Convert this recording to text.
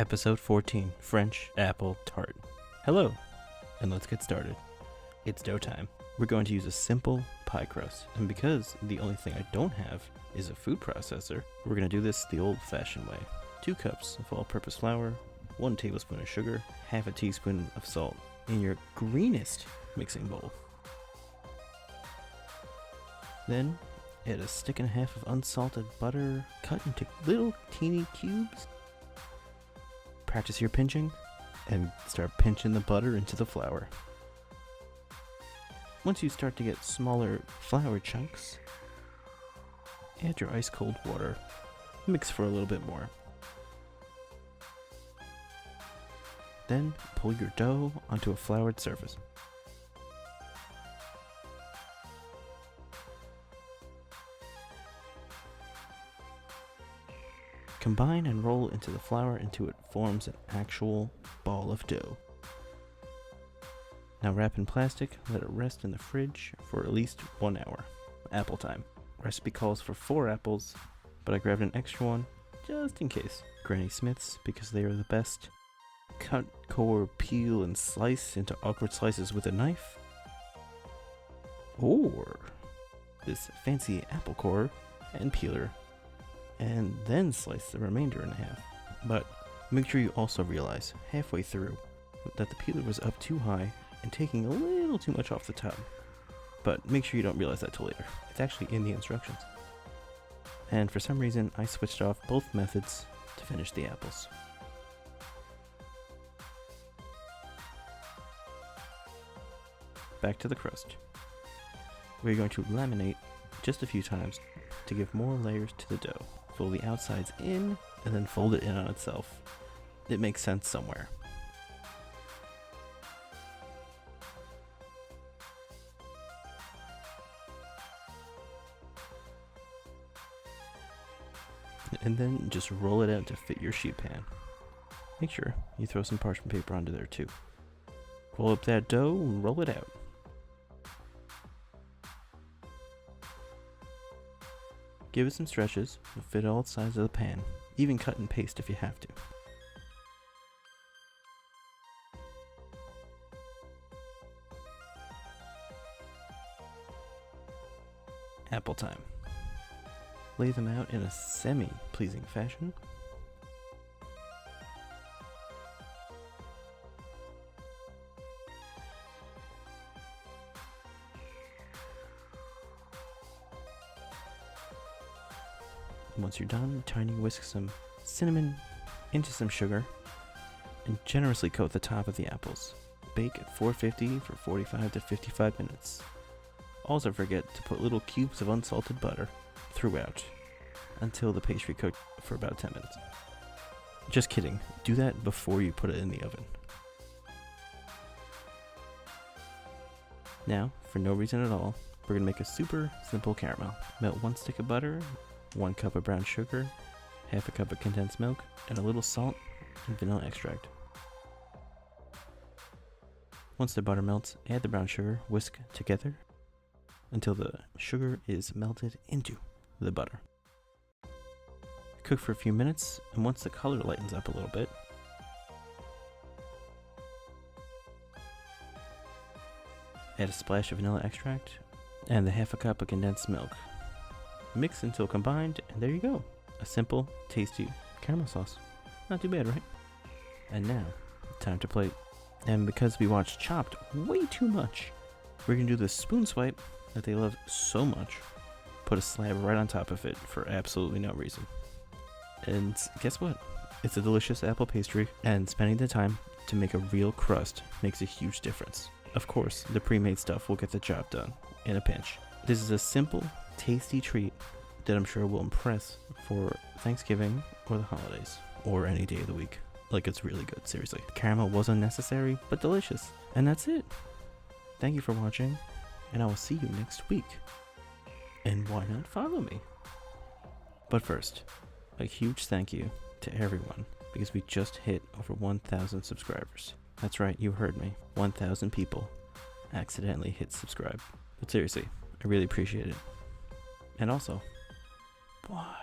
Episode 14, French Apple Tart. Hello, and let's get started. It's dough time. We're going to use a simple pie crust, and because the only thing I don't have is a food processor, we're going to do this the old-fashioned way. 2 cups of all-purpose flour, 1 tablespoon of sugar, half a teaspoon of salt in your greenest mixing bowl. Then add a stick and a half of unsalted butter cut into little teeny cubes. Practice your pinching and start pinching the butter into the flour. Once you start to get smaller flour chunks, add your ice cold water. Mix for a little bit more. Then pull your dough onto a floured surface. Combine and roll into the flour until it forms an actual ball of dough. Now wrap in plastic, let it rest in the fridge for at least 1 hour. Apple time. Recipe calls for 4 apples, but I grabbed an extra one just in case. Granny Smith's because they are the best. Cut, core, peel, and slice into awkward slices with a knife. Or this fancy apple core and peeler, and then slice the remainder in half. But make sure you also realize halfway through that the peeler was up too high and taking a little too much off the top. But make sure you don't realize that till later. It's actually in the instructions. And for some reason, I switched off both methods to finish the apples. Back to the crust. We're going to laminate just a few times to give more layers to the dough. Fold the outsides in and then fold it in on itself. It makes sense somewhere. And then just roll it out to fit your sheet pan. Make sure you throw some parchment paper onto there too. Roll up that dough and roll it out. Give it some stretches to fit all sides of the pan. Even cut and paste if you have to. Apple time. Lay them out in a semi-pleasing fashion. Once you're done, tiny whisk some cinnamon into some sugar and generously coat the top of the apples. Bake at 450 for 45 to 55 minutes. Also forget to put little cubes of unsalted butter throughout until the pastry cooked for about 10 minutes. Just kidding, do that before you put it in the oven. Now, for no reason at all, we're going to make a super simple caramel. Melt 1 stick of butter, 1 cup of brown sugar, half a cup of condensed milk, and a little salt and vanilla extract. Once the butter melts, add the brown sugar, whisk together until the sugar is melted into the butter. Cook for a few minutes, and once the color lightens up a little bit, add a splash of vanilla extract and the half a cup of condensed milk. Mix until combined, and there you go. A simple, tasty caramel sauce. Not too bad, right? And now, time to plate. And because we watched Chopped way too much, we're going to do the spoon swipe that they love so much. Put a slab right on top of it for absolutely no reason. And guess what? It's a delicious apple pastry, and spending the time to make a real crust makes a huge difference. Of course, the pre-made stuff will get the job done in a pinch. This is a simple, tasty treat that I'm sure will impress for Thanksgiving or the holidays or any day of the week. Like, it's really good, seriously. The caramel was unnecessary, but delicious. And that's it. Thank you for watching, and I will see you next week. And why not follow me? But first, a huge thank you to everyone because we just hit over 1,000 subscribers. That's right, you heard me. 1,000 people accidentally hit subscribe. But seriously, I really appreciate it. And also, why?